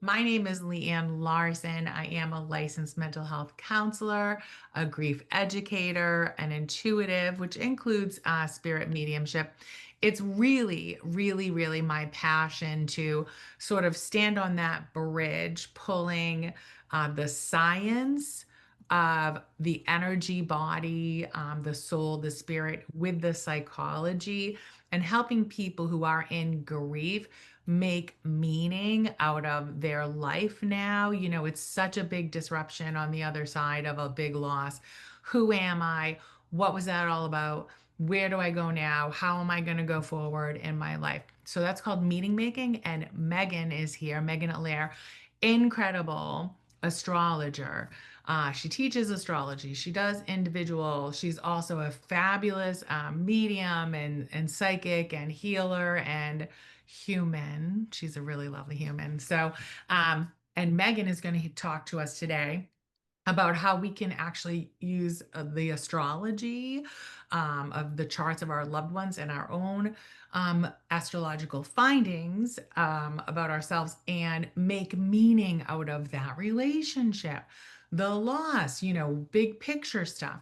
My name is Leigh-Ann Larson. I am a licensed mental health counselor, a grief educator, an intuitive, which includes spirit mediumship. It's really, really, really my passion to sort of stand on that bridge, pulling the science of the energy body, the soul, the spirit with the psychology, and helping people who are in grief make meaning out of their life now. You know, it's such a big disruption on the other side of a big loss. Who am I? What was that all about? Where do I go now? How am I going to go forward in my life? So that's called meaning making. And Megan is here, Megan Allaire, incredible astrologer. She teaches astrology. She does individual. She's also a fabulous medium and psychic and healer and human. She's a really lovely human. And Megan is going to talk to us today about how we can actually use the astrology of the charts of our loved ones and our own astrological findings about ourselves and make meaning out of that relationship, the loss, big picture stuff.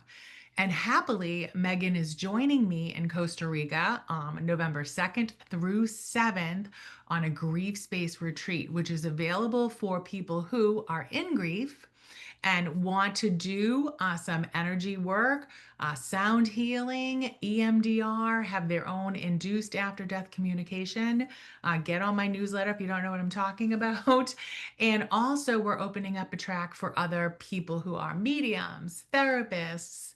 And happily, Megan is joining me in Costa Rica November 2nd through 7th on a grief space retreat, which is available for people who are in grief and want to do some energy work, sound healing, EMDR, have their own induced after death communication. Get on my newsletter if you don't know what I'm talking about. And also, we're opening up a track for other people who are mediums, therapists,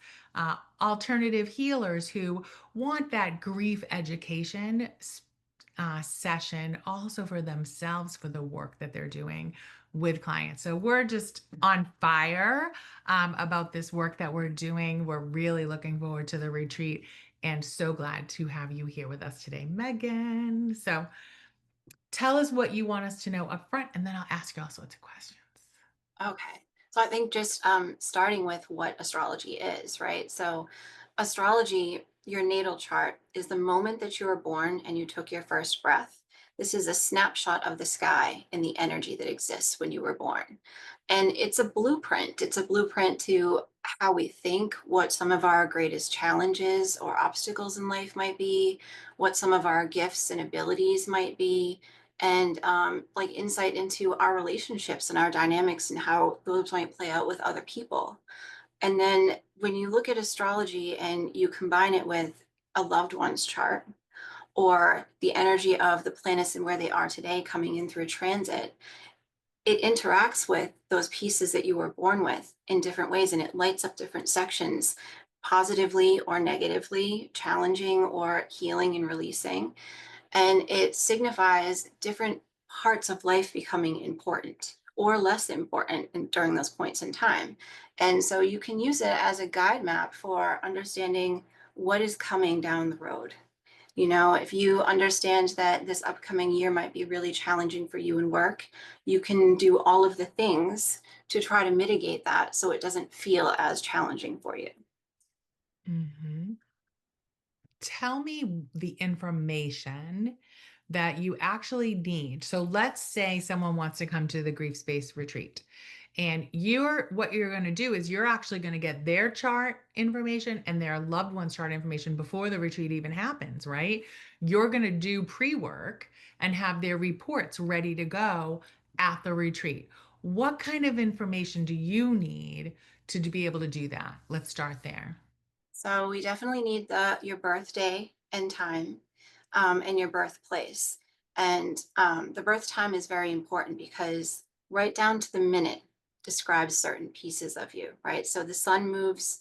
alternative healers who want that grief education session also for themselves for the work that they're doing with clients. So we're just on fire about this work that we're doing. We're really looking forward to the retreat and so glad to have you here with us today, Megan. So tell us what you want us to know up front, and then I'll ask you all sorts of questions. Okay. So I think just starting with what astrology is, right? So, astrology, your natal chart, is the moment that you were born and you took your first breath. This is a snapshot of the sky and the energy that exists when you were born. And it's a blueprint. It's a blueprint to how we think, what some of our greatest challenges or obstacles in life might be, what some of our gifts and abilities might be, and like insight into our relationships and our dynamics and how those might play out with other people. And then when you look at astrology and you combine it with a loved one's chart or the energy of the planets and where they are today coming in through transit, it interacts with those pieces that you were born with in different ways and it lights up different sections positively or negatively, challenging or healing and releasing, and it signifies different parts of life becoming important or less important during those points in time. And so you can use it as a guide map for understanding what is coming down the road. You know, if you understand that this upcoming year might be really challenging for you in work, you can do all of the things to try to mitigate that so it doesn't feel as challenging for you. Mhm. Tell me the information that you actually need. So let's say someone wants to come to the grief space retreat. And what you're going to do is you're actually going to get their chart information and their loved one's chart information before the retreat even happens, right? You're going to do pre-work and have their reports ready to go at the retreat. What kind of information do you need to be able to do that? Let's start there. So we definitely need your birthday and time, and your birthplace. And the birth time is very important because right down to the minute describes certain pieces of you, right? So the sun moves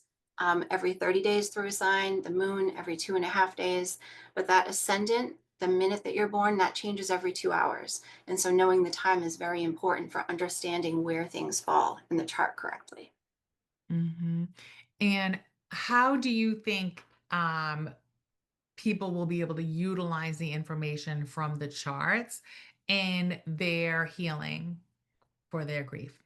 every 30 days through a sign, the moon every 2.5 days, but that ascendant, the minute that you're born, that changes every 2 hours. And so knowing the time is very important for understanding where things fall in the chart correctly. Mhm. And how do you think people will be able to utilize the information from the charts in their healing for their grief?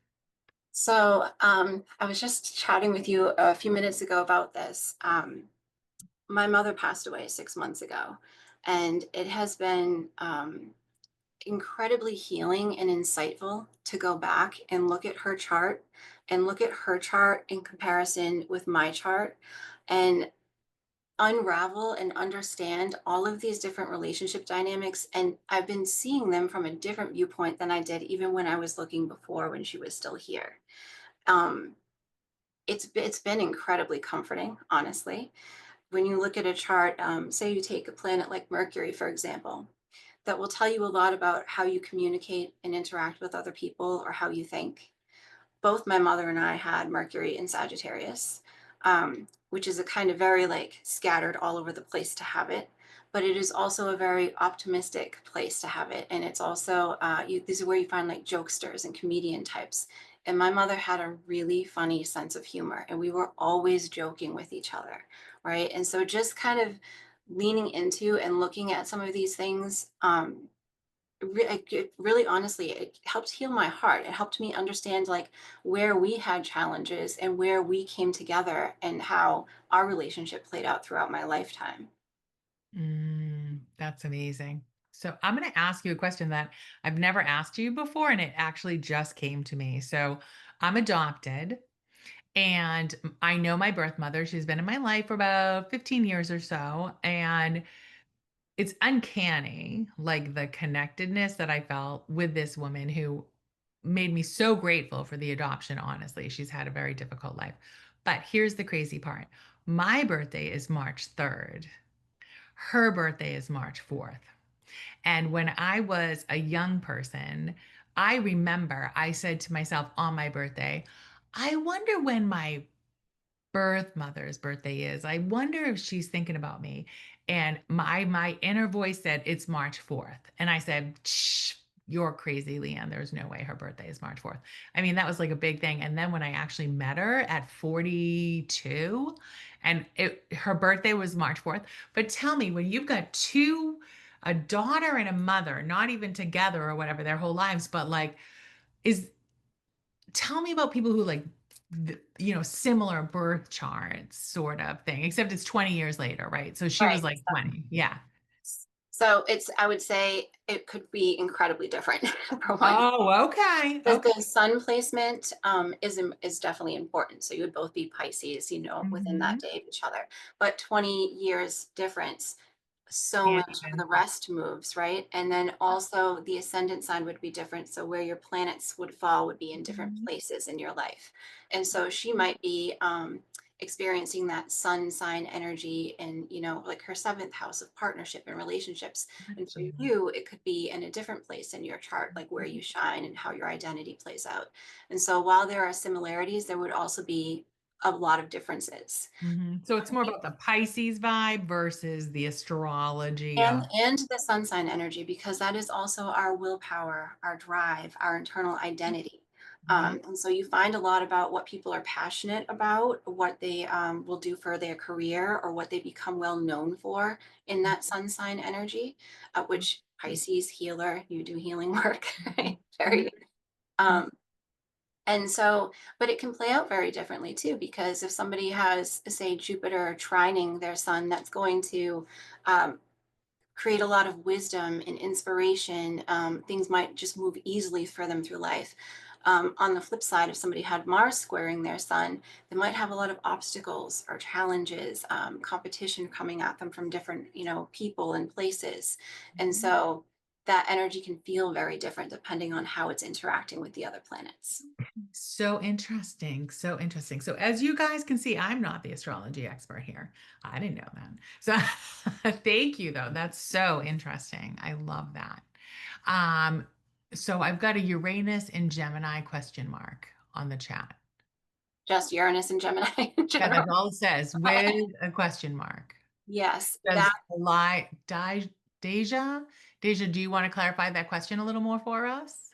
So I was just chatting with you a few minutes ago about this. My mother passed away 6 months ago, and it has been incredibly healing and insightful to go back and look at her chart and look at her chart in comparison with my chart and unravel and understand all of these different relationship dynamics. And I've been seeing them from a different viewpoint than I did even when I was looking before when she was still here. Um, it's been incredibly comforting, honestly. When you look at a chart, say you take a planet like Mercury, for example, that will tell you a lot about how you communicate and interact with other people or how you think. Both my mother and I had Mercury in Sagittarius, which is a kind of very like scattered all over the place to have it. But it is also a very optimistic place to have it. And it's also, this is where you find like jokesters and comedian types. And my mother had a really funny sense of humor, and we were always joking with each other. Right. And so just kind of leaning into and looking at some of these things, it really honestly, it helped heal my heart. It helped me understand like where we had challenges and where we came together and how our relationship played out throughout my lifetime. That's amazing. So I'm going to ask you a question that I've never asked you before, and it actually just came to me. So I'm adopted, and I know my birth mother. She's been in my life for about 15 years or so. And it's uncanny, like the connectedness that I felt with this woman who made me so grateful for the adoption, honestly. She's had a very difficult life. But here's the crazy part, my birthday is March 3rd. Her birthday is March 4th. And when I was a young person, I remember I said to myself on my birthday, I wonder when my birth mother's birthday is. I wonder if she's thinking about me. And my inner voice said it's March 4th. And I said, Shh, you're crazy, Leigh-Ann. There's no way her birthday is March 4th. I mean, that was like a big thing. And then when I actually met her at 42, and her birthday was March 4th. But tell me, when you've got two, a daughter and a mother, not even together or whatever their whole lives, but like, is tell me about people who like similar birth charts sort of thing, except it's 20 years later, right? So she Right. was like 20. Yeah. So it's, I would say it could be incredibly different for one. Oh, okay. Okay. The sun placement is definitely important. So you would both be Pisces, within that Hmm. day of each other. But 20 years difference, so Can't much of the even. rest moves, right? And then also the ascendant sign would be different. So where your planets would fall would be in different Mhm. places in your life. And so she might be experiencing that sun sign energy in, like her seventh house of partnership and relationships. And for Gotcha. you, it could be in a different place in your chart, like where you shine and how your identity plays out. And so while there are similarities, there would also be a lot of differences. So it's more about the Pisces vibe versus the astrology And of. and the sun sign energy, because that is also our willpower, our drive, our internal identity. Mhm. And so you find a lot about what people are passionate about, what they will do for their career, or what they become well known for in that sun sign energy, which Pisces healer, you do healing work, right? Very. Um, and so, but it can play out very differently too, because if somebody has, say, Jupiter trining their sun, that's going to um, create a lot of wisdom and inspiration. Things might just move easily for them through life. On the flip side, if somebody had Mars squaring their sun, they might have a lot of obstacles or challenges, competition coming at them from different, people and places. And so that energy can feel very different depending on how it's interacting with the other planets. So interesting. So interesting. So as you guys can see, I'm not the astrology expert here. I didn't know that. So thank you though. That's so interesting. I love that. Um, so I've got a Uranus and Gemini question mark on the chat. Just Uranus and Gemini in Yeah, general. that's all it says with a question mark. Yes, that Does lie Deja, do you want to clarify that question a little more for us?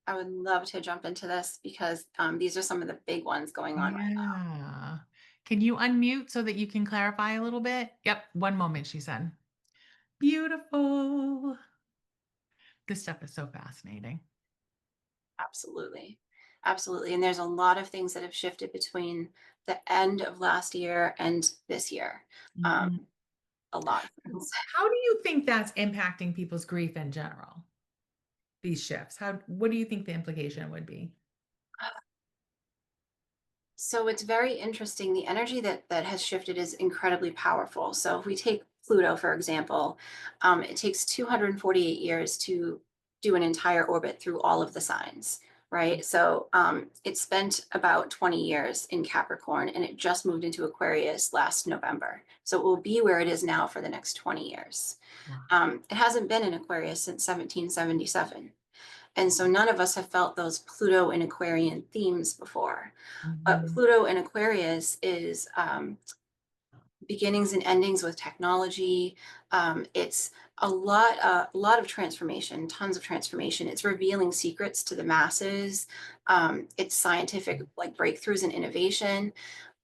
I would love to jump into this because these are some of the big ones going on right now. Yeah. Can you unmute so that you can clarify a little bit? Yep, one moment, she said. Beautiful. This stuff is so fascinating. Absolutely. Absolutely. And there's a lot of things that have shifted between the end of last year and this year. Um, Mhm. a lot of things. How do you think that's impacting people's grief in general? These shifts? What do you think the implication would be? So it's very interesting. The energy that has shifted is incredibly powerful. So if we take Pluto, for example, it takes 248 years to do an entire orbit through all of the signs, right? So it spent about 20 years in Capricorn and it just moved into Aquarius last November. So it will be where it is now for the next 20 years. Wow. It hasn't been in Aquarius since 1777. And so none of us have felt those Pluto and Aquarian themes before. But Mhm. Pluto and Aquarius is beginnings and endings with technology. It's a lot of transformation, tons of transformation. It's revealing secrets to the masses. It's scientific like breakthroughs and innovation,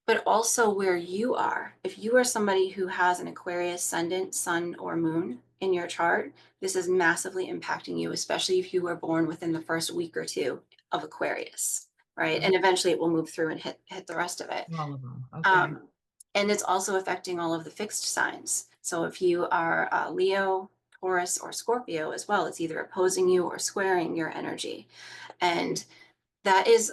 but also where you are. If you are somebody who has an Aquarius ascendant, sun, or moon in your chart, this is massively impacting you, especially if you were born within the first week or two of Aquarius, right? And eventually it will move through and hit the rest of it. All of them. Okay. Um, and it's also affecting all of the fixed signs. So if you are Leo, Taurus, or Scorpio as well, it's either opposing you or squaring your energy. And that is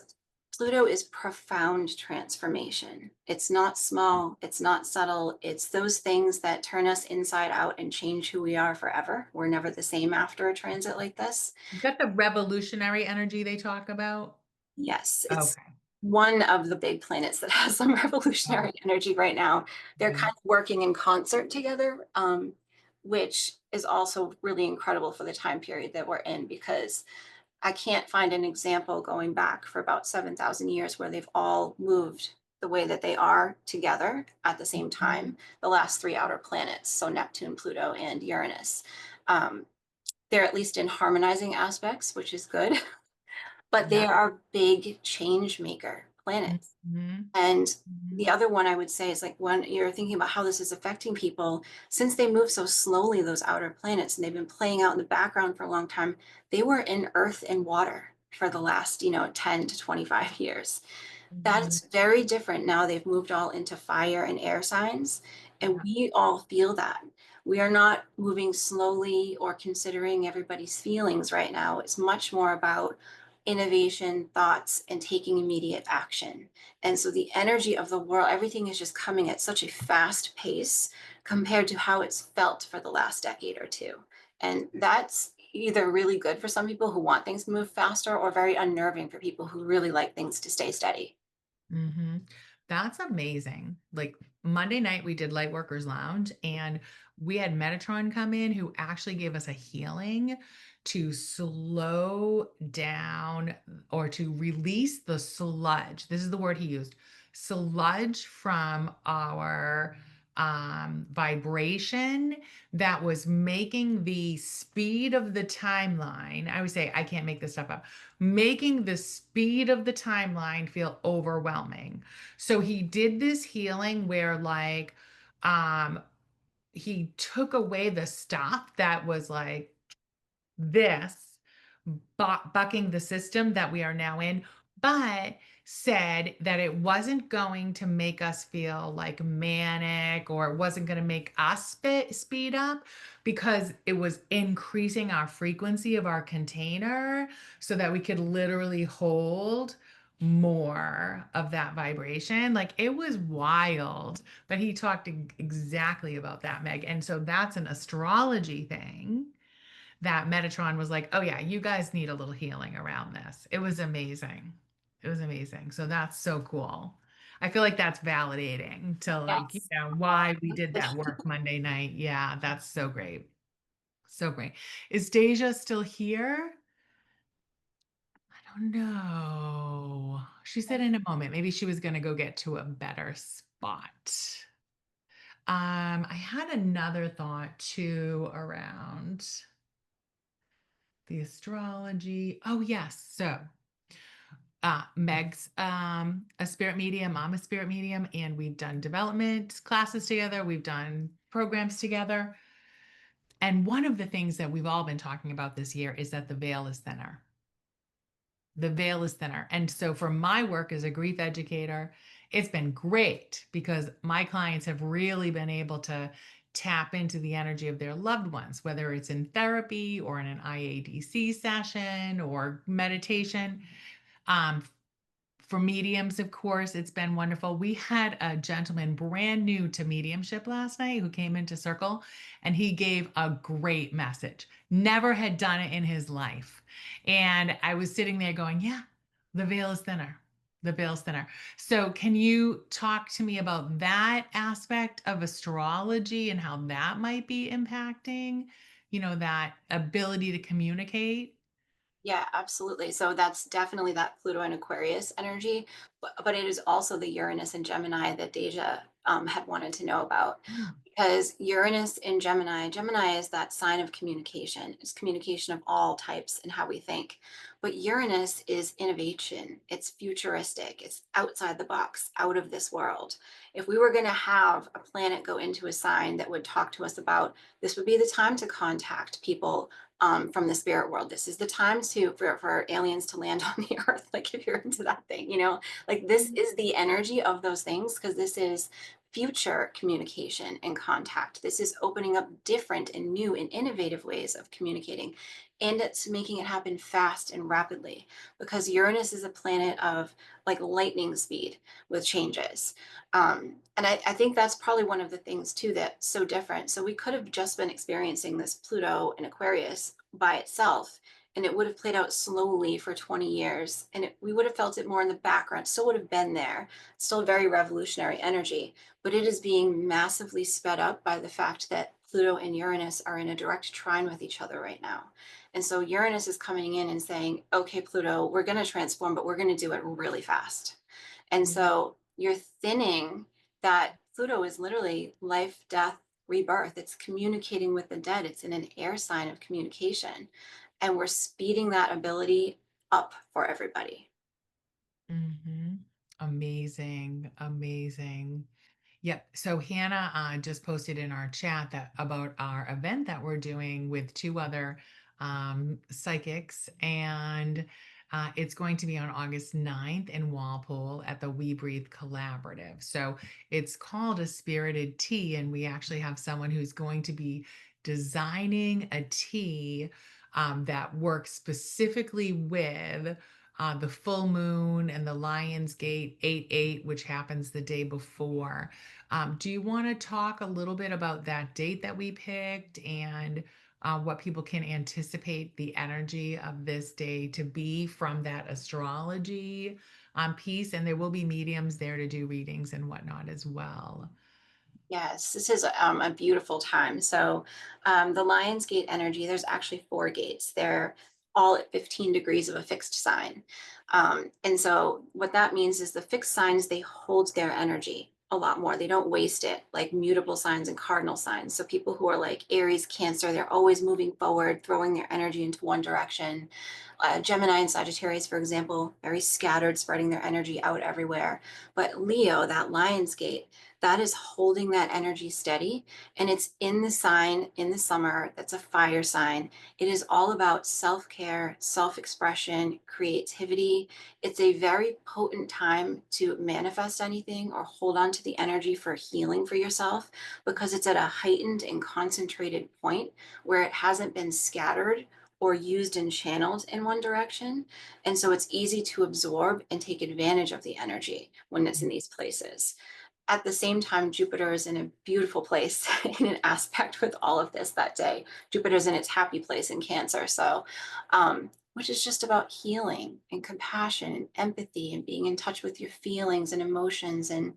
Pluto is profound transformation. It's not small, it's not subtle. It's those things that turn us inside out and change who we are forever. We're never the same after a transit like this. Is that the revolutionary energy they talk about? Yes, it's Okay. one of the big planets that has some revolutionary Oh, energy right now. They're okay. kind of working in concert together, which is also really incredible for the time period that we're in because I can't find an example going back for about 7,000 years where they've all moved the way that they are together at the same Mhm. time, the last three outer planets, so Neptune, Pluto, and Uranus. Um, they're at least in harmonizing aspects, which is good, but they Yeah. are big change maker planets. Mhm. And the Mhm. other one I would say is like when you're thinking about how this is affecting people, since they move so slowly, those outer planets, and they've been playing out in the background for a long time, they were in earth and water for the last, 10 to 25 years. Mhm. That's very different now. They've moved all into fire and air signs, and Yeah. we all feel that. We are not moving slowly or considering everybody's feelings right now. It's much more about innovation, thoughts, and taking immediate action. And so the energy of the world, everything is just coming at such a fast pace compared to how it's felt for the last decade or two. And that's either really good for some people who want things to move faster or very unnerving for people who really like things to stay steady. Mhm. That's amazing. Like Monday night, we did Light Workers Lounge, and we had Metatron come in who actually gave us a healing to slow down or to release the sludge. This is the word he used, sludge from our vibration that was making the speed of the timeline. I would say, I can't make this stuff up, making the speed of the timeline feel overwhelming. So he did this healing where um he took away the stuff that was like this bucking the system that we are now in, but said that it wasn't going to make us feel like manic or it wasn't going to make us speed up because it was increasing our frequency of our container so that we could literally hold more of that vibration. Like it was wild, but he talked exactly about that, Meg. And so that's an astrology thing that Metatron was like, oh, yeah, you guys need a little healing around this. It was amazing. It was amazing. So that's so cool. I feel like that's validating to like, Yes. why we did that work Monday night. Yeah, that's so great. So great. Is Deja still here? I don't know. She said in a moment, maybe she was going to go get to a better spot. I had another thought too around the astrology. Oh, yes. So, Meg's a spirit medium, I'm a spirit medium, and we've done development classes together, we've done programs together. And one of the things that we've all been talking about this year is that the veil is thinner. The veil is thinner. And so for my work as a grief educator, it's been great because my clients have really been able to tap into the energy of their loved ones, whether it's in therapy or in an IADC session or meditation. Um, for mediums, of course, it's been wonderful. We had a gentleman brand new to mediumship last night who came into Circle, and he gave a great message. Never had done it in his life. And I was sitting there going, yeah, the veil is thinner. The veil's thinner. So, can you talk to me about that aspect of astrology and how that might be impacting, that ability to communicate? Yeah, absolutely. So that's definitely that Pluto and Aquarius energy, but it is also the Uranus and Gemini that Deja had wanted to know about. Mm. Because Uranus in Gemini is that sign of communication. It's communication of all types and how we think. But Uranus is innovation. It's futuristic. It's outside the box, out of this world. If we were going to have a planet go into a sign that would talk to us about this, would be the time to contact people from the spirit world. This is the time for aliens to land on the earth. Like if you're into that thing, like this is the energy of those things because this is future communication and contact. This is opening up different and new and innovative ways of communicating. And it's making it happen fast and rapidly because Uranus is a planet of like lightning speed with changes. And I think that's probably one of the things too that's so different. So we could have just been experiencing this Pluto in Aquarius by itself, and it would have played out slowly for 20 years, and we would have felt it more in the background, still would have been there, still very revolutionary energy, but it is being massively sped up by the fact that Pluto and Uranus are in a direct trine with each other right now. And so Uranus is coming in and saying, okay, Pluto, we're going to transform, but we're going to do it really fast. And Mm. so you're thinning that Pluto is literally life, death, rebirth. It's communicating with the dead. It's in an air sign of communication. And we're speeding that ability up for everybody. Mhm. Amazing, amazing. Yep. So Hannah just posted in our chat that about our event that we're doing with two other psychics, and it's going to be on August 9th in Walpole at the We Breathe Collaborative. So it's called a spirited tea, and we actually have someone who's going to be designing a tea that works specifically with the full moon and the Lion's Gate 8/8, which happens the day before. Do you want to talk a little bit about that date that we picked and what people can anticipate the energy of this day to be from that astrology piece? And there will be mediums there to do readings and whatnot as well. Yes, this is a beautiful time. So, the Lion's Gate energy, there's actually four gates. They're all at 15 degrees of a fixed sign. And so, what that means is the fixed signs, they hold their energy a lot more. They don't waste it like mutable signs and cardinal signs. So, people who are like Aries, Cancer, they're always moving forward, throwing their energy into one direction. Gemini and Sagittarius, for example, very scattered, spreading their energy out everywhere. But Leo, that Lion's Gate, that is holding that energy steady. And it's in the sign in the summer. That's a fire sign. It is all about self care, self expression, creativity. It's a very potent time to manifest anything or hold on to the energy for healing for yourself because it's at a heightened and concentrated point where it hasn't been scattered or used and channeled in one direction. And so it's easy to absorb and take advantage of the energy when it's in these places. At the same time, Jupiter is in a beautiful place in an aspect with all of this that day. Jupiter's in its happy place in Cancer. So, which is just about healing and compassion and empathy and being in touch with your feelings and emotions. And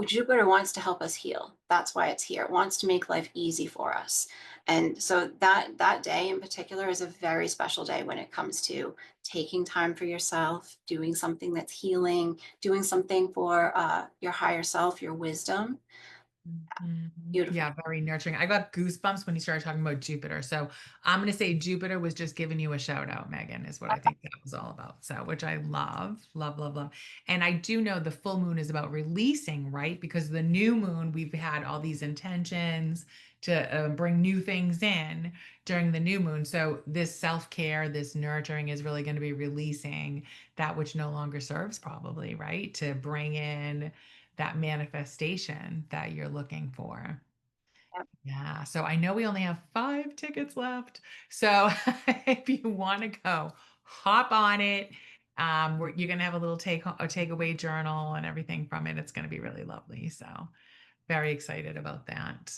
Jupiter wants to help us heal. That's why it's here. It wants to make life easy for us. And so that day in particular is a very special day when it comes to taking time for yourself, doing something that's healing, doing something for your higher self, your wisdom. Mhm. Beautiful. Yeah, very nurturing. I got goosebumps when you started talking about Jupiter. So I'm going to say Jupiter was just giving you a shout out, Megan, is what I think that was all about. So, which I love, love, love, love. And I do know the full moon is about releasing, right? Because the new moon, we've had all these intentions to bring new things in during the new moon. So, this self care, this nurturing is really going to be releasing that which no longer serves, probably, right? To bring in that manifestation that you're looking for. Yep. Yeah. So I know we only have 5 tickets left. So if you want to go, hop on it. You're going to have a little takeaway journal and everything from it. It's going to be really lovely. So very excited about that.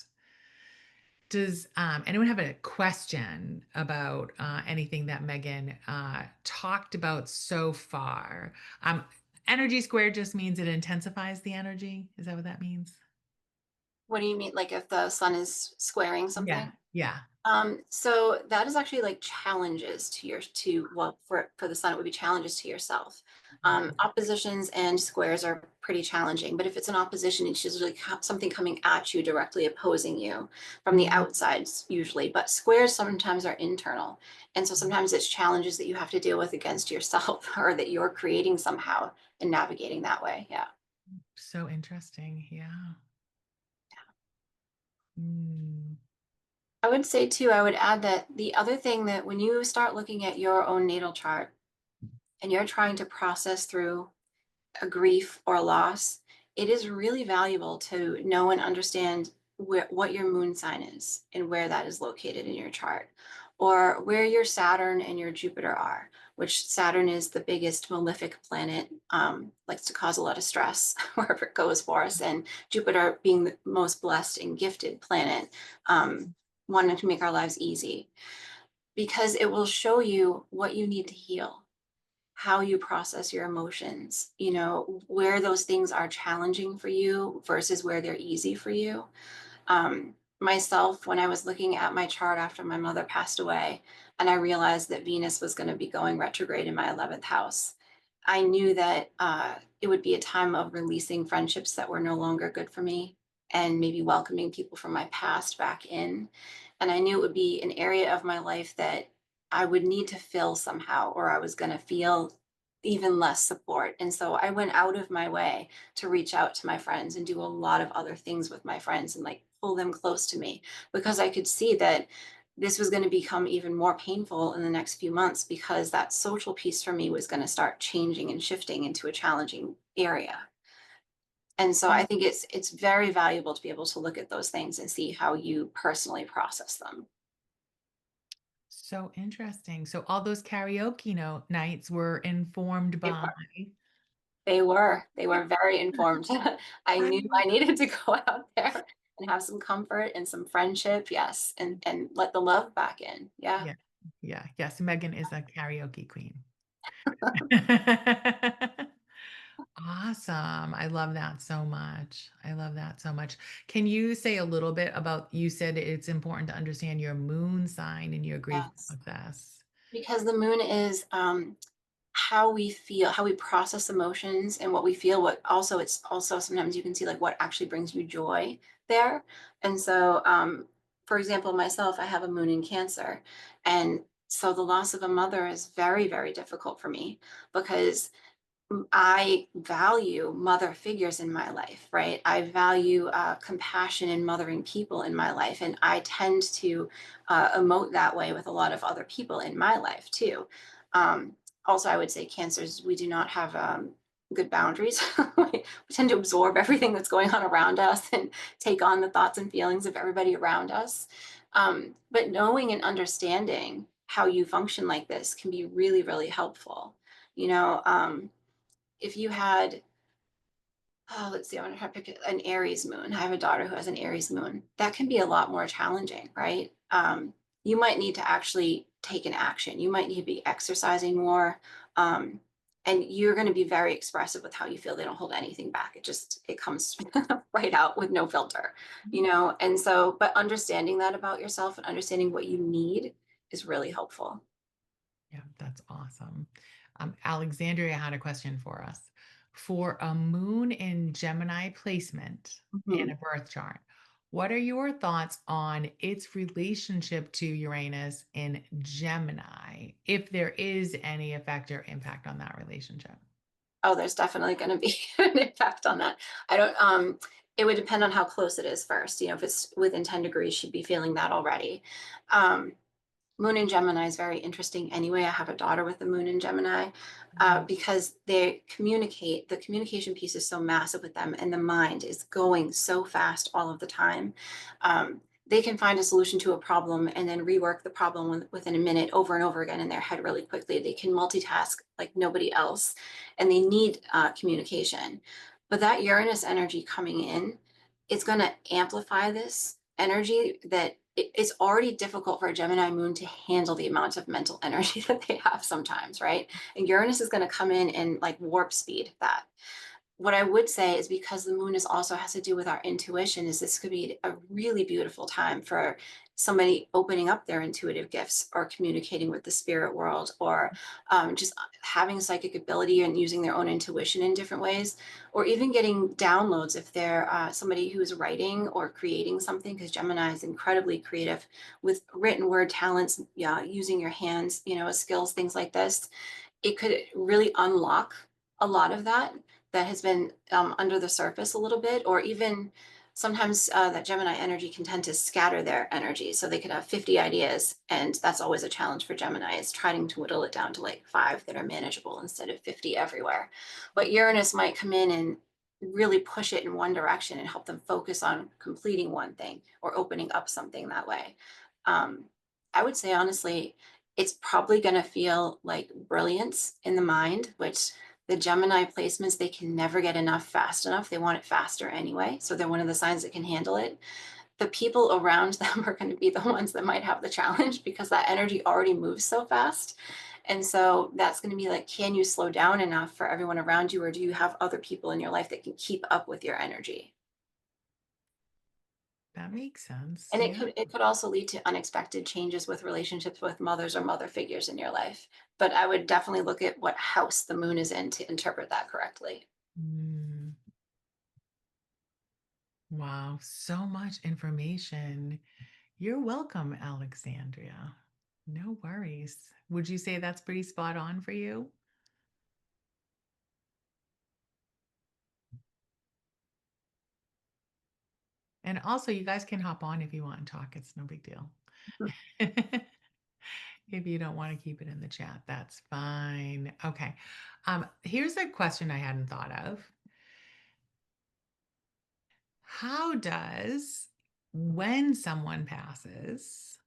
Does anyone have a question about anything that Megan talked about so far? Um, Energy squared just means it intensifies the energy. Is that what that means? What do you mean? Like if the sun is squaring Yeah. something? Yeah. So that is actually like challenges to well, for the sun, it would be challenges to yourself. Oppositions and squares are pretty challenging, but if it's an opposition, it's usually something coming at you directly opposing you from the Mhm. outsides usually. But squares sometimes are internal, and so sometimes it's challenges that you have to deal with against yourself or that you're creating somehow and navigating that way. Yeah. So interesting. Yeah. Mm. I would say too, I would add that the other thing that when you start looking at your own natal chart and you're trying to process through a grief or a loss, it is really valuable to know and understand what your moon sign is and where that is located in your chart, or where your Saturn and your Jupiter are, which Saturn is the biggest malefic planet, likes to cause a lot of stress wherever it goes for us, and Jupiter being the most blessed and gifted planet, wanting to make our lives easy, because it will show you what you need to heal, how you process your emotions, where those things are challenging for you versus where they're easy for you. Myself, when I was looking at my chart after my mother passed away, and I realized that Venus was going to be going retrograde in my 11th house, I knew that it would be a time of releasing friendships that were no longer good for me and maybe welcoming people from my past back in. And I knew it would be an area of my life that I would need to fill somehow, or I was going to feel even less support. And so I went out of my way to reach out to my friends and do a lot of other things with my friends and like pull them close to me, because I could see that this was going to become even more painful in the next few months, because that social piece for me was going to start changing and shifting into a challenging area. And so I think it's very valuable to be able to look at those things and see how you personally process them. So interesting. So all those karaoke nights were informed They by. were. They were very informed. I knew I needed to go out there and have some comfort and some friendship, yes, and let the love back in. Yeah. Yeah. Yeah. Yes. Megan is a karaoke queen. Awesome. I love that so much. I love that so much. Can you say a little bit about, you said it's important to understand your moon sign and your grief Yes. process. Because the moon is how we feel, how we process emotions and what we feel, what also it's also sometimes you can see like what actually brings you joy there. And so for example, myself, I have a moon in Cancer. And so the loss of a mother is very, very difficult for me, because I value mother figures in my life, right? I value compassion and mothering people in my life. And I tend to emote that way with a lot of other people in my life too. Um, Also, I would say Cancers, we do not have good boundaries. We tend to absorb everything that's going on around us and take on the thoughts and feelings of everybody around us. But knowing and understanding how you function like this can be really, really helpful. You know, if you had, oh, let's see, I want to pick an Aries moon. I have a daughter who has an Aries moon. That can be a lot more challenging, right? You might need to actually take an action. You might need to be exercising more. Um, and you're going to be very expressive with how you feel. They don't hold anything back. It comes right out with no filter, And so, but understanding that about yourself and understanding what you need is really helpful. Yeah, that's awesome. Alexandria had a question for us. For a moon in Gemini placement in Mhm. a birth chart, what are your thoughts on its relationship to Uranus in Gemini, if there is any effect or impact on that relationship? Oh, there's definitely going to be an impact on that. I don't, it would depend on how close it is first. If it's within 10 degrees, she'd be feeling that already. Um, Moon in Gemini is very interesting anyway. I have a daughter with the moon in Gemini Mm. because they communicate. The communication piece is so massive with them, and the mind is going so fast all of the time. They can find a solution to a problem and then rework the problem within a minute over and over again in their head really quickly. They can multitask like nobody else, and they need communication. But that Uranus energy coming in, it's going to amplify this energy that it's already difficult for a Gemini moon to handle the amount of mental energy that they have sometimes, right? And Uranus is going to come in and like warp speed that. What I would say is because the moon is also has to do with our intuition, is this could be a really beautiful time for somebody opening up their intuitive gifts or communicating with the spirit world or just having psychic ability and using their own intuition in different ways, or even getting downloads if they're somebody who's writing or creating something, because Gemini is incredibly creative with written word talents, yeah, using your hands, skills, things like this. It could really unlock a lot of that has been under the surface a little bit, or even sometimes that Gemini energy can tend to scatter their energy. So they could have 50 ideas, and that's always a challenge for Gemini is trying to whittle it down to like five that are manageable instead of 50 everywhere. But Uranus might come in and really push it in one direction and help them focus on completing one thing or opening up something that way. Um, I would say, honestly, it's probably going to feel like brilliance in the mind, which the Gemini placements, they can never get enough fast enough. They want it faster anyway. So they're one of the signs that can handle it. The people around them are going to be the ones that might have the challenge because that energy already moves so fast. And so that's going to be like, can you slow down enough for everyone around you, or do you have other people in your life that can keep up with your energy? That makes sense. And it Yeah. could also lead to unexpected changes with relationships with mothers or mother figures in your life. But I would definitely look at what house the moon is in to interpret that correctly. Mm. Wow, so much information. You're welcome, Alexandria. No worries. Would you say that's pretty spot on for you? And also, you guys can hop on if you want and talk. It's no big deal. If you don't want to keep it in the chat, that's fine. Okay. Here's a question I hadn't thought of. How does when someone passes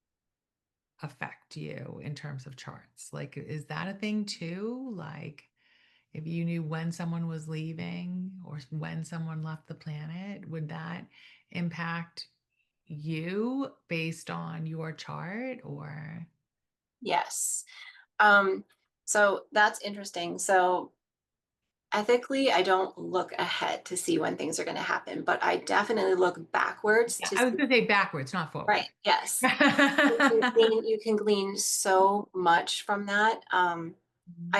affect you in terms of charts? Like, is that a thing too? Like, if you knew when someone was leaving or when someone left the planet, would that impact you based on your chart or? Yes. Um, so that's interesting. So ethically, I don't look ahead to see when things are going to happen, but I definitely look backwards Yeah, to I was see. gonna say backwards, not Right. forward. Yes. You can glean so much from that. I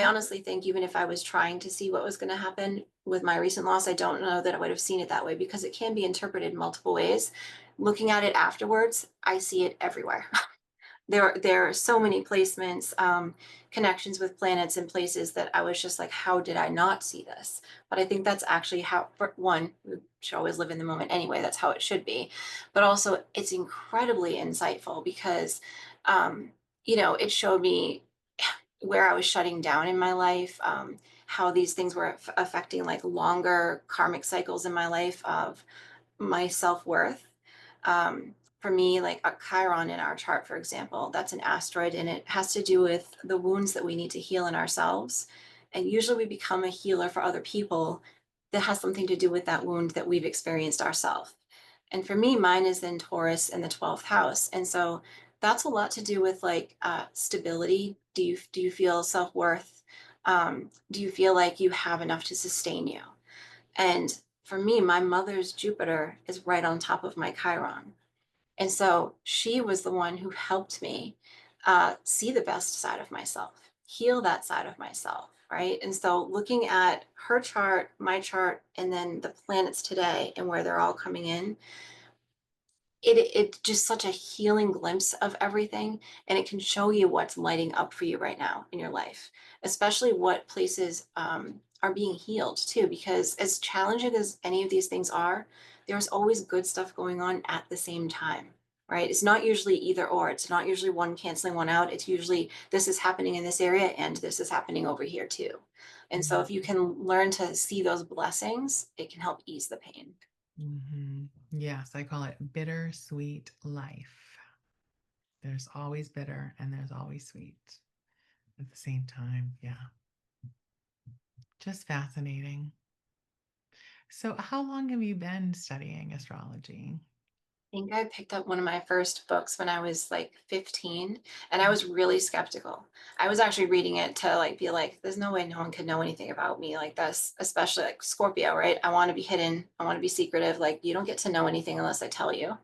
Mhm. honestly think even if I was trying to see what was going to happen with my recent loss, I don't know that I would have seen it that way because it can be interpreted multiple ways. Looking at it afterwards, I see it everywhere. There are so many placements, connections with planets and places that I was just like, how did I not see this? But I think that's actually how, for one, we should always live in the moment anyway. That's how it should be. But also, it's incredibly insightful because, um, it showed me where I was shutting down in my life, how these things were affecting like longer karmic cycles in my life of my self-worth. For me, like a Chiron in our chart, for example, that's an asteroid and it has to do with the wounds that we need to heal in ourselves. And usually we become a healer for other people that has something to do with that wound that we've experienced ourselves. And for me, mine is in Taurus in the 12th house. And so that's a lot to do with like stability. Do you feel self-worth? Do you feel like you have enough to sustain you? And for me, my mother's Jupiter is right on top of my Chiron. And so she was the one who helped me see the best side of myself, heal that side of myself, right? And so looking at her chart, my chart, and then the planets today and where they're all coming in, it's just such a healing glimpse of everything, and it can show you what's lighting up for you right now in your life, especially what places are being healed too, because as challenging as any of these things are, there's always good stuff going on at the same time. right? It's not usually either or. It's not usually one canceling one out. It's usually this is happening in this area and this is happening over here too. And so if you can learn to see those blessings, it can help ease the pain. Mm-hmm. Yes, I call it bittersweet life. There's always bitter and there's always sweet at the same time. Yeah, just fascinating. So, how long have you been studying astrology? Think I picked up one of my first books when I was like 15, and I Mm. was really skeptical. I was actually reading it to like be like, there's no way no one could know anything about me like this, especially like Scorpio, right? I want to be hidden. I want to be secretive. Like you don't get to know anything unless I tell you.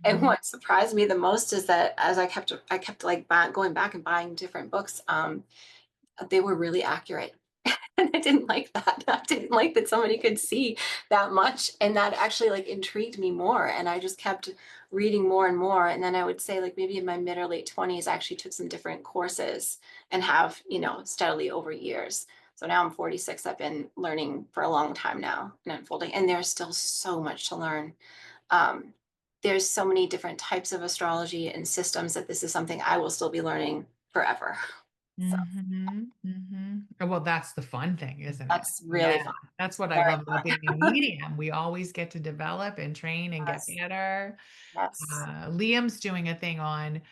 And Mhm. what surprised me the most is that as I kept like going back and buying different books, they were really accurate. And I didn't like that. I didn't like that somebody could see that much, and that actually, like, intrigued me more, and I just kept reading more and more, and then I would say, like, maybe in my mid or late 20s, I actually took some different courses and have, steadily over years. So now I'm 46, I've been learning for a long time now and unfolding, and there's still so much to learn. Um, there's so many different types of astrology and systems that this is something I will still be learning forever. So Mhm, mhm. Well, that's the fun thing, isn't it? that's really Yeah, fun. that's what I Very love about being a medium. We always get to develop and train and get Yes. better. Yes. Liam's doing a thing on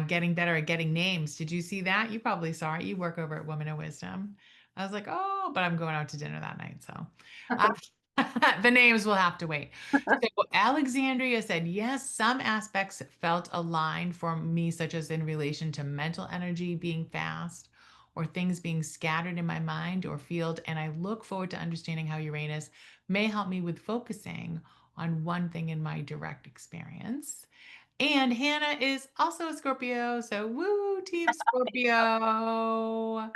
getting better at getting names. Did you see that? You probably saw it. You work over at Women of Wisdom. I was like, oh, but I'm going out to dinner that night. So uh, the names will have to wait. So Alexandria said, yes, some aspects felt aligned for me, such as in relation to mental energy being fast or things being scattered in my mind or field. And I look forward to understanding how Uranus may help me with focusing on one thing in my direct experience. And Hannah is also a Scorpio. So woo, Team Scorpio.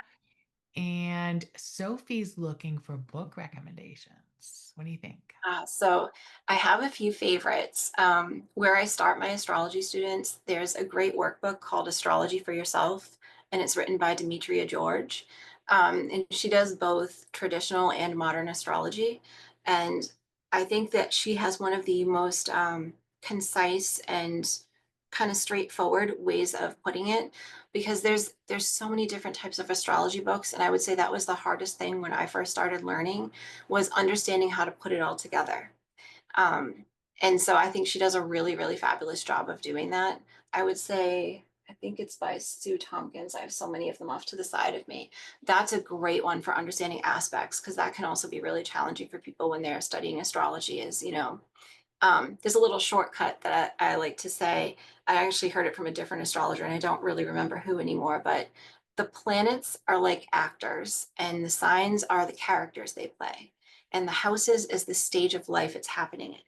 And Sophie's looking for book recommendations. What do you think? So I have a few favorites. Where I start my astrology students, there's a great workbook called Astrology for Yourself, and it's written by Demetria George. And she does both traditional and modern astrology. And I think that she has one of the most concise and kind of straightforward ways of putting it because there's so many different types of astrology books, and I would say that was the hardest thing when I first started learning was understanding how to put it all together. Um, and so I think she does a really, really fabulous job of doing that. I would say, I think it's by Sue Tompkins. I have so many of them off to the side of me. That's a great one for understanding aspects because that can also be really challenging for people when they're studying astrology is, there's a little shortcut that I like to say. I actually heard it from a different astrologer, and I don't really remember who anymore, but the planets are like actors, and the signs are the characters they play. And the houses is the stage of life it's happening in.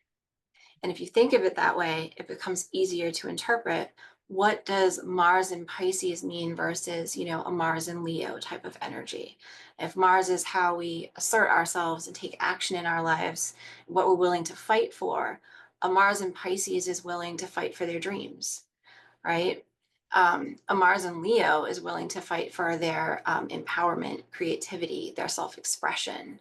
And if you think of it that way, it becomes easier to interpret what does Mars in Pisces mean versus, a Mars in Leo type of energy. If Mars is how we assert ourselves and take action in our lives, what we're willing to fight for, a Mars in Pisces is willing to fight for their dreams, right? A Mars in Leo is willing to fight for their empowerment, creativity, their self expression,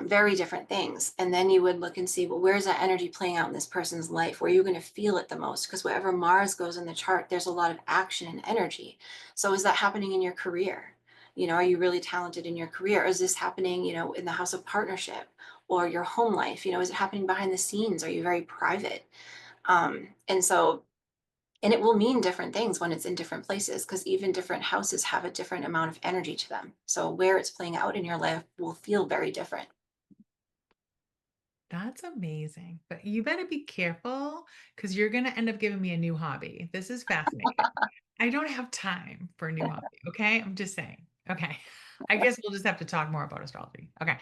very different things. And then you would look and see, well, where's that energy playing out in this person's life? Where are you going to feel it the most? Because wherever Mars goes in the chart, there's a lot of action and energy. So is that happening in your career? Are you really talented in your career? Or is this happening, in the house of partnership or your home life? Is it happening behind the scenes? Are you very private? And it will mean different things when it's in different places because even different houses have a different amount of energy to them. So where it's playing out in your life will feel very different. That's amazing. But you better be careful because you're going to end up giving me a new hobby. This is fascinating. I don't have time for a new hobby. Okay. I'm just saying. Okay. I guess we'll just have to talk more about astrology. Okay.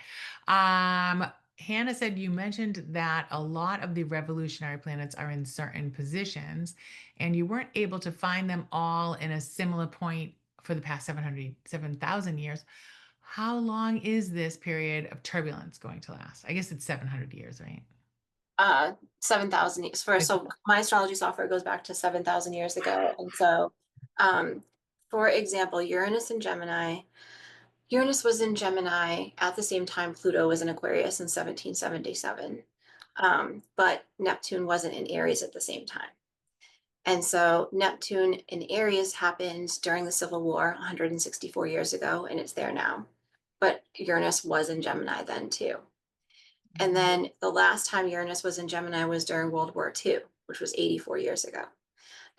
Um, Hannah said you mentioned that a lot of the revolutionary planets are in certain positions and you weren't able to find them all in a similar point for the past 7,000 years. How long is this period of turbulence going to last? I guess it's 700 years, right? 7,000 years for Like, so my astrology software goes back to 7,000 years ago. And so, um, for example, Uranus was in Gemini at the same time Pluto was in Aquarius in 1777. But Neptune wasn't in Aries at the same time. And so Neptune in Aries happened during the Civil War 164 years ago, and it's there now. But Uranus was in Gemini then too. And Mhm. then the last time Uranus was in Gemini was during World War II, which was 84 years ago.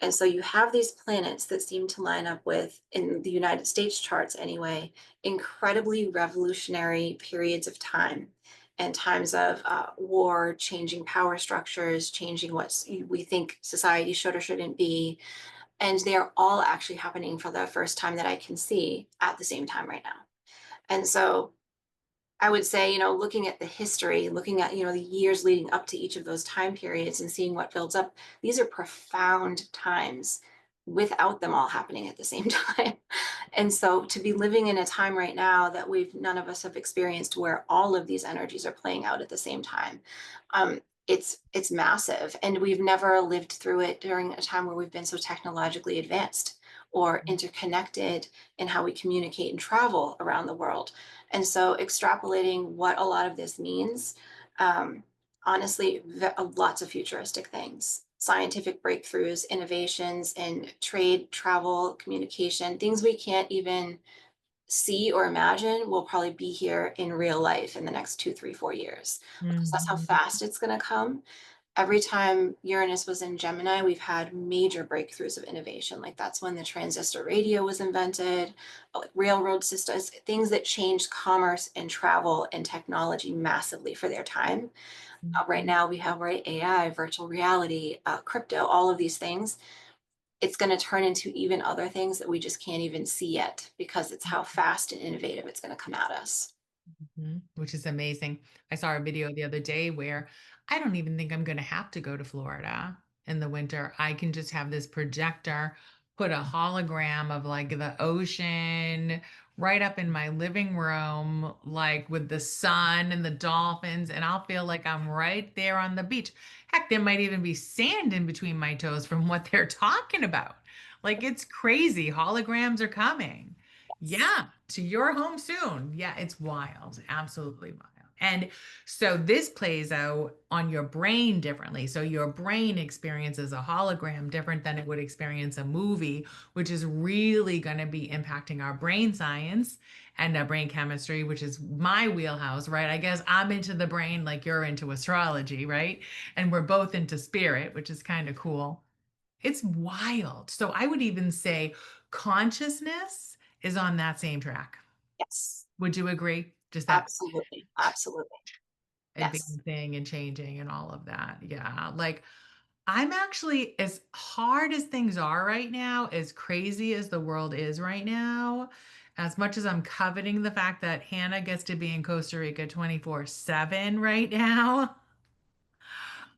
And so you have these planets that seem to line up with, in the United States charts anyway, incredibly revolutionary periods of time and times of war, changing power structures, changing what we think society should or shouldn't be. And they're all actually happening for the first time that I can see at the same time right now. And so I would say, looking at the history, looking at, the years leading up to each of those time periods and seeing what builds up, these are profound times without them all happening at the same time. And so to be living in a time right now that none of us have experienced where all of these energies are playing out at the same time, it's massive. And we've never lived through it during a time where we've been so technologically advanced or interconnected in how we communicate and travel around the world. And so extrapolating what a lot of this means, um, honestly, lots of futuristic things, scientific breakthroughs, innovations in trade, travel, communication, things we can't even see or imagine will probably be here in real life in the next 2, 3, 4 years, because that's how Mhm. fast it's going to come. Every time Uranus was in Gemini, we've had major breakthroughs of innovation. Like that's when the transistor radio was invented, like railroad systems, things that changed commerce and travel and technology massively for their time. Right Mhm. now, we have AI, virtual reality, crypto, all of these things. It's going to turn into even other things that we just can't even see yet because it's how fast and innovative it's going to come at us. Mhm, which is amazing. I saw a video the other day where I don't even think I'm gonna have to go to Florida in the winter. I can just have this projector, put a hologram of like the ocean right up in my living room, like with the sun and the dolphins, and I'll feel like I'm right there on the beach. Heck, there might even be sand in between my toes from what they're talking about. Like it's crazy. Holograms are coming. Yeah, to your home soon. Yeah, it's wild. Absolutely wild. And so this plays out on your brain differently. So your brain experiences a hologram different than it would experience a movie, which is really going to be impacting our brain science and brain chemistry, which is my wheelhouse, right? I guess I'm into the brain like you're into astrology, right? And we're both into spirit, which is kind of cool. It's wild. So I would even say consciousness is on that same track. Yes, Would you agree? Just that absolutely. Absolutely. Yes. advancing and changing and all of that. Yeah. Like I'm actually, as hard as things are right now, as crazy as the world is right now, as much as I'm coveting the fact that Hannah gets to be in Costa Rica 24/7 right now,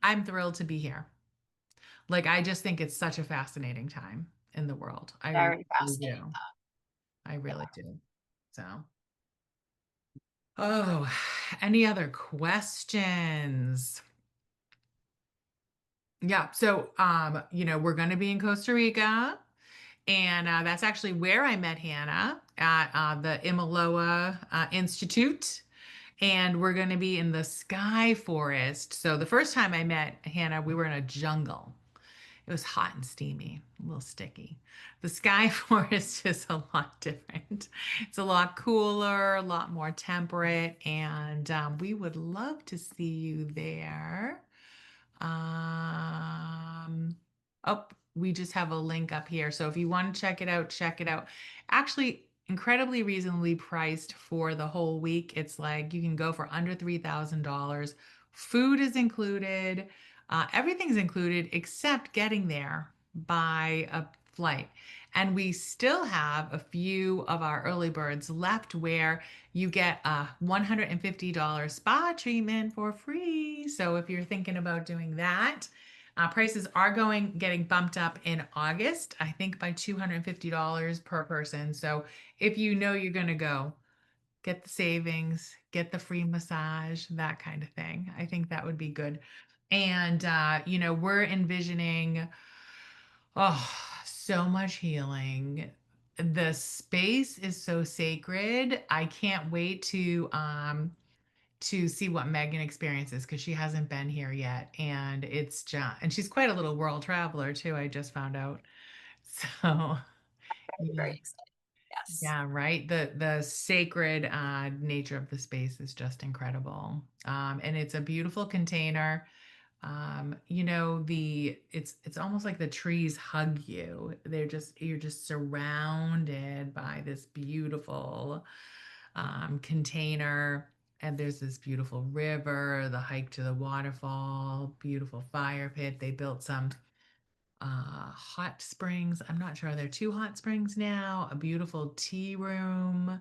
I'm thrilled to be here. Like, I just think it's such a fascinating time in the world. I Very really fascinating. do. I Yeah. really do. So, oh, any other questions? Yeah. So, we're going to be in Costa Rica, and that's actually where I met Hannah at the Imaloa Institute. And we're going to be in the Sky Forest. So, the first time I met Hannah, we were in a jungle. It was hot and steamy, a little sticky. The Sky Forest is a lot different. It's a lot cooler, a lot more temperate, and we would love to see you there. Um, oh, we just have a link up here. So if you want to check it out, check it out. Actually, incredibly reasonably priced for the whole week. It's like you can go for under $3,000. Food is included. Everything's included except getting there by a flight. And we still have a few of our early birds left where you get a $150 spa treatment for free. So if you're thinking about doing that, prices are getting bumped up in August, I think by $250 per person. So if you know you're going to go, get the savings, get the free massage, that kind of thing. I think that would be good. And, we're envisioning, oh, so much healing. The space is so sacred. I can't wait to to see what Megan experiences because she hasn't been here yet. And it's just, and she's quite a little world traveler too, I just found out. So, Very, yeah. very excited. Yes. Yeah, right. The sacred nature of the space is just incredible. And it's a beautiful container. It's almost like the trees hug you. You're just surrounded by this beautiful container. And there's this beautiful river, the hike to the waterfall, beautiful fire pit. They built some hot springs. I'm not sure. Are there two hot springs now? A beautiful tea room.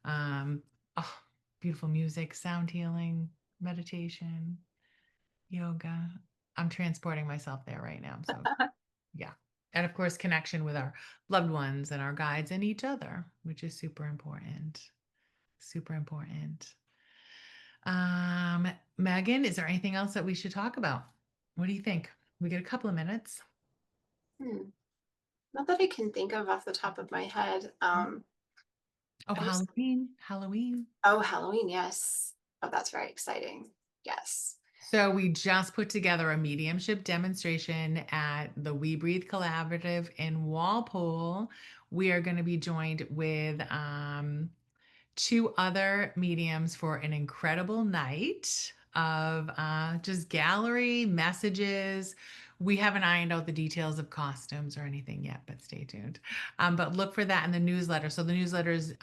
Um, oh, beautiful music, sound healing, meditation, yoga. I'm transporting myself there right now. So, yeah. And of course, connection with our loved ones and our guides and each other, which is super important. Super important. Megan, is there anything else that we should talk about? What do you think? We get a couple of minutes. Hmm. Not that I can think of off the top of my head. Oh, I just Halloween, Halloween. Oh, Halloween, yes. Oh, that's very exciting. Yes. So we just put together a mediumship demonstration at the We Breathe Collaborative in Walpole. We are going to be joined with two other mediums for an incredible night of just gallery messages. We haven't ironed out the details of costumes or anything yet, but stay tuned. But look for that in the newsletter. So the newsletters,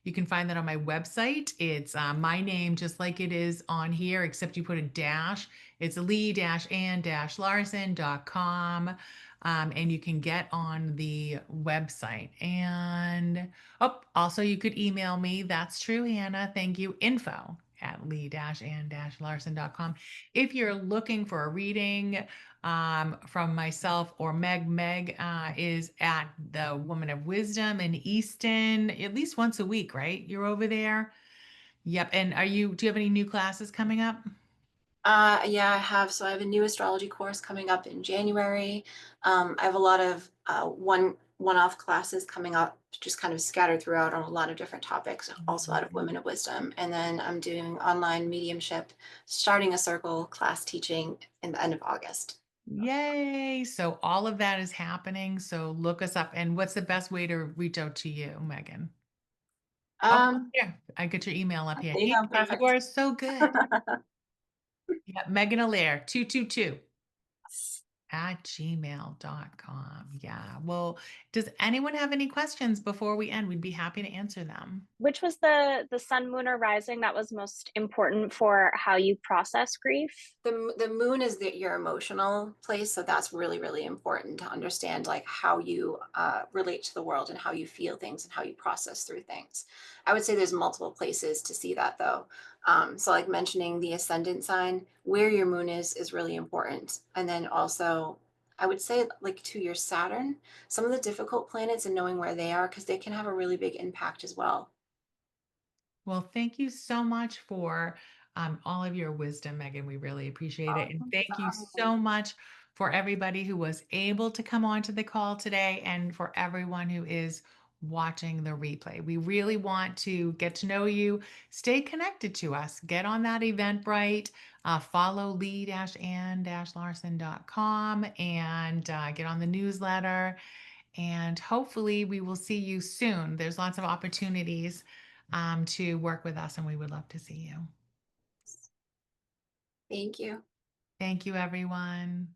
you can find that on my website. It's my name, just like it is on here, except you put a dash. It's Leigh-Ann-Larson.com. And you can get on the website. And oh, also you could email me. That's true, Hannah. Thank you. Info at Leigh-Ann-Larson.com. If you're looking for a reading from myself or Meg, Meg is at the Woman of Wisdom in Easton at least once a week, right? You're over there. Yep. And do you have any new classes coming up? Yeah, I have. So I have a new astrology course coming up in January. I have a lot of one-off classes coming up, just kind of scattered throughout on a lot of different topics, also out of Women of Wisdom. And then I'm doing online mediumship, starting a circle class teaching in the end of August. Yay. So all of that is happening. So look us up. And what's the best way to reach out to you, Megan? Oh, Um, here. I get your email up here. there you go. Hannah, you Perfect. are so good. Yeah, Megan Allaire, 222 at gmail.com. Yeah. Well, does anyone have any questions before we end? We'd be happy to answer them. Which was the sun, moon, or rising that was most important for how you process grief? The moon is your emotional place, so that's really, really important to understand, like how you relate to the world and how you feel things and how you process through things. I would say there's multiple places to see that though. So like mentioning the ascendant sign, where your moon is really important. And then also I would say like to your Saturn, some of the difficult planets and knowing where they are, because they can have a really big impact as well. Well, thank you so much for all of your wisdom, Megan. We really appreciate it. And Awesome. thank you so much for everybody who was able to come on to the call today and for everyone who is watching the replay. We really want to get to know you. Stay connected to us. Get on that Eventbrite. Follow Leigh-Ann-Larson.com and get on the newsletter. And hopefully, we will see you soon. There's lots of opportunities to work with us, and we would love to see you. Thank you. Thank you, everyone.